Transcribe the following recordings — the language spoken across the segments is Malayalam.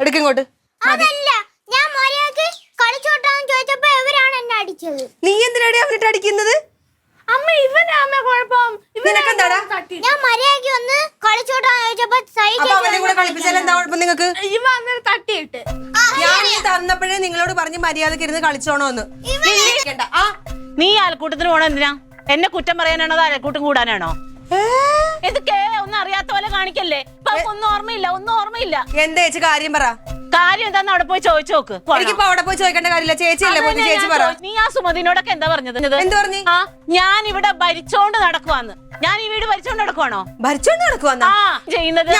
എടുക്കിങ്ങോട്ട്. അതല്ല, ഞാൻ മര്യാദക്ക് കളിച്ചോട്ടാന്ന് ചോദിച്ചപ്പോ ഇവരാണ് എന്നെ അടിച്ചത്. നീ എന്തിനാടി അവനിട്ട് അടിക്കുന്നത്? അമ്മ ഇവനാ അമ്മ കുഴപ്പം. ഞാൻ മര്യാദക്ക് ഒന്ന് കളിച്ചോട്ടാന്ന് ചോദിച്ചപ്പോ കളിപ്പിച്ചാൽ എന്താ കുഴപ്പം നിങ്ങൾക്ക്? ഇവ അന്നേരം തട്ടിയിട്ട് ഞാൻ തന്നപ്പോഴേ നിങ്ങളോട് പറഞ്ഞ് മര്യാദക്ക് ഇരുന്ന് കളിച്ചോണോന്ന്. നീ അയൽക്കൂട്ടത്തിന് പോണോ എന്തിനാ? എന്നെ കുറ്റം പറയാനാണോ അതോ അയൽക്കൂട്ടം കൂടാനാണോ? ഇതൊക്കെ ഒന്നും അറിയാത്ത പോലെ കാണിക്കല്ലേ. ഒന്നും ഓർമ്മയില്ല. എന്താ ചേച്ചി കാര്യം പറ. കാര്യം എന്താന്ന് അവിടെ പോയി ചോദിച്ചു നോക്ക്. എനിക്കിപ്പോ അവിടെ പോയി ചോദിക്കേണ്ട കാര്യമില്ല, ചേച്ചിയല്ലേ പോയി ചേച്ചി പറ. നീ ആ സുമതിനോടൊക്കെ എന്താ പറഞ്ഞത്? എന്ത് പറഞ്ഞു? ഞാൻ ഇവിടെ ഭരിച്ചോണ്ട് നടക്കുവാന്ന്. ഞാൻ ഈ വീട് ഭരിച്ചോണ്ട് നടക്കുവാണോ? ഭരിച്ചോണ്ട് നടക്കുവാന്ന് ചെയ്യുന്നത്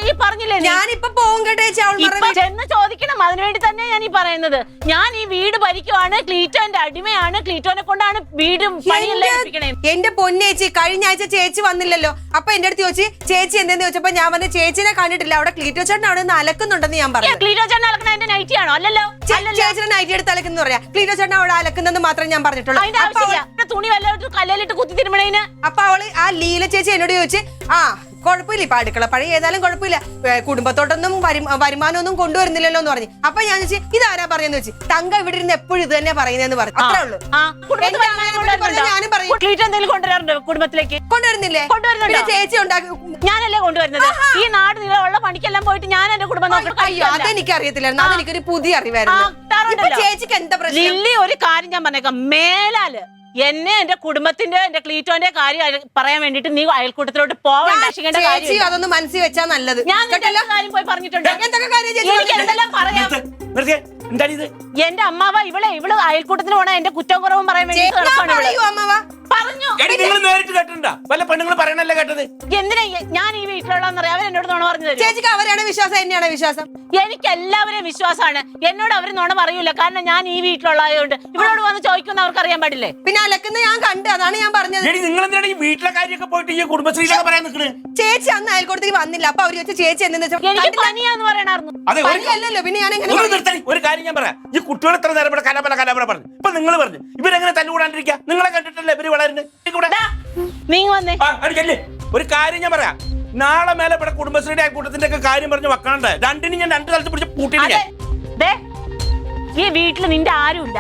ഈ പറഞ്ഞില്ലേ? ഞാനിപ്പോ പോകും കേട്ടോ ചേച്ചി. ചെന്ന് ചോദിക്കണം. അതിനുവേണ്ടി തന്നെ ഞാൻ ഈ പറയുന്നത്. ഞാൻ ഈ വീട് ഭരിക്കുവാണ്, ക്ലീറ്റോന്റെ അടിമയാണ്, ക്ലീറ്റോനെ കൊണ്ടാണ് വീടും പണിയെല്ലാം ഏൽപ്പിക്കണേ. എന്റെ പൊന്നേച്ചി, കഴിഞ്ഞ ആഴ്ച ചേച്ചി വന്നില്ലല്ലോ. അപ്പൊ എന്റെ അടുത്ത് ചോദിച്ചു ചേച്ചി എന്തെന്ന് ചോദിച്ചപ്പോ ഞാൻ വന്ന് ചേച്ചിനെ കണ്ടിട്ടില്ല, അവിടെ ക്ലീറ്റോ ചേട്ടൻ അവിടെ നിന്ന് അലക്കുന്നുണ്ടെന്ന് ഞാൻ പറഞ്ഞു. ക്ലീറ്റോ ചേട്ടൻ അലക്കണ എന്റെ നൈറ്റി ആണോ? അല്ലല്ലോ. ചേച്ചിയുടെ നൈറ്റി എടുത്ത് അലക്കുന്നു പറയാ. ക്ലീറ്റോ ചേട്ടൻ അവിടെ അലക്കുന്നെന്ന് മാത്രമേ ഞാൻ പറഞ്ഞിട്ടുള്ളൂ. തുണി വല്ലതും കല്ലിലിട്ട് കുത്തി തിരുമണേന്. അപ്പൊ അവള് ആ ലീല ചേച്ചി എന്നോട് ചോദിച്ച് കുഴപ്പമില്ല, ഇപ്പൊ അടുക്കള പഴയ ഏതായാലും കുഴപ്പമില്ല, കുടുംബത്തോട്ടൊന്നും വരുമാനമൊന്നും കൊണ്ടുവരുന്നില്ലല്ലോ എന്ന് പറഞ്ഞു. അപ്പൊ ഞാൻ ചോദിച്ചു ഇതാരാ പറയുന്ന വെച്ച്. തങ്ക ഇവിടെ ഇരുന്ന് എപ്പോഴും ഇത് തന്നെ പറയുന്നതെന്ന് പറഞ്ഞു. അത്രേ ഉള്ളൂ. ഞാനും പറയും കുടുംബത്തിലേക്ക് കൊണ്ടുവരുന്നില്ലേ? ചേച്ചി ഉണ്ടാക്കി ഞാനല്ലേ കൊണ്ടുവരുന്നത്. ഈ നാട് നിലയുള്ള പണിക്കെല്ലാം പോയിട്ട് ഞാൻ എന്റെ കുടുംബം നോക്കണം. അയ്യോ, അതെനിക്ക് അറിയത്തില്ലായിരുന്നു. അതെനിക്കൊരു പുതിയ അറിവായിരുന്നു. ചേച്ചിക്ക് എന്താ പ്രശ്നം? ലില്ലി, ഒരു കാര്യം ഞാൻ പറഞ്ഞേക്കാം. മേലാല് എന്നെ എന്റെ കുടുംബത്തിന്റെ എന്റെ ക്ലീറ്റോന്റെ കാര്യം പറയാൻ വേണ്ടിട്ട് നീ അയൽക്കൂട്ടത്തിലോട്ട് പോകണ്ട. അതൊന്ന് മനസ്സിൽ വെച്ചാ നല്ലത്. ഞാൻ കാര്യം പോയി പറഞ്ഞിട്ടുണ്ട്. എനിക്ക് എന്തെല്ലാം പറയാം. എന്റെ അമ്മാവ ഇവള് അയൽക്കൂട്ടത്തിന് പോണ എന്റെ കുറ്റം കുറവും പറയാൻ വേണ്ടി പറഞ്ഞു. എന്തിനാ ഞാൻ ഈ വീട്ടിലുള്ളതെന്നറിയാം. അവരെന്നോട് നുണ പറഞ്ഞത്. ചേച്ചിക്ക് അവരാണ് വിശ്വാസം, എന്നെയാണ് വിശ്വാസം? എനിക്ക് എല്ലാവരെയും വിശ്വാസമാണ്. എന്നോട് അവര് നുണ പറയൂല. കാരണം ഞാൻ ഈ വീട്ടിലുള്ളതുകൊണ്ട്. ഇവളോട് വന്ന് ചോദിക്കുന്ന അവർക്ക് അറിയാൻ പാടില്ലേ? പിന്നെ അലക്കുന്ന ഞാൻ കണ്ടു, അതാണ് ഞാൻ പറഞ്ഞത്. വീട്ടിലെ കാര്യമൊക്കെ പോയിട്ട് ഈ കുടുംബശ്രീയിലൊക്കെ പറയാൻ നിൽക്കണേ. ചേച്ചി അന്ന് അയൽക്കൂട്ടത്തേക്ക് വന്നില്ല. അപ്പൊ അവര് ചോദിച്ച ചേച്ചി എനിക്ക് പനിയാന്ന് പറയണായിരുന്നു. പനിയല്ലല്ലോ, പിന്നെ ഞാൻ ഒരു കാര്യം ഞാൻ പറയാം. ഈ കുട്ടികൾ എത്ര നേരം കലപല പറഞ്ഞു. ഇപ്പൊ നിങ്ങൾ പറഞ്ഞു ഇവരെങ്ങനെ തല്ലുകൂടാണ്ടിരിക്കുക? നിങ്ങളെ കണ്ടിട്ടല്ലേ ഇവര് വളരുന്നത്. നീ വന്നേ. ഒരു കാര്യം ഞാൻ പറയാം. നാളെ മേലെ ഇവിടെ കുടുംബശ്രീയുടെ അയൽക്കൂട്ടത്തിന്റെ ഒക്കെ കാര്യം പറഞ്ഞ് വെക്കാണ്ട് രണ്ടിനും ഞാൻ രണ്ടു സ്ഥലത്ത് പിടിച്ച് പൂട്ടില്ല. ഈ വീട്ടില് നിന്റെ ആരുമില്ല,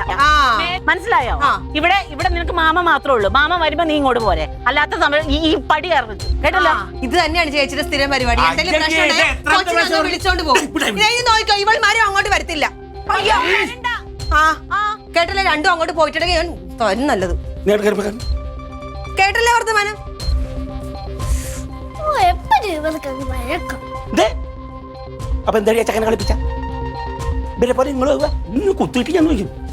മനസ്സിലായോ? ഇവിടെ നിനക്ക് മാമ മാത്രമേ ഉള്ളൂ. മാമ വരുമ്പോ നീ ഇങ്ങോട്ട് പോരെ. അല്ലാത്ത സമയം ഈ പടി കയറുന്നത് കേട്ടല്ലോ. ഇത് തന്നെയാണ് ചേച്ചിയുടെ സ്ഥിരം പരിപാടി. വിളിച്ചോണ്ട് പോകും. നോക്കോ, ഇവൾമാരും അങ്ങോട്ട് വരത്തില്ല. കേട്ടല്ലേ, രണ്ടും അങ്ങോട്ട് പോയിട്ടുണ്ടെങ്കിൽ നല്ലത്. കേട്ടല്ലേ വർത്തമാനം? അപ്പൊ എന്താ ചക്കനെ കളിപ്പിച്ച പോലെ നിങ്ങൾ കുത്തിയിട്ട് ഞാൻ നോക്കും.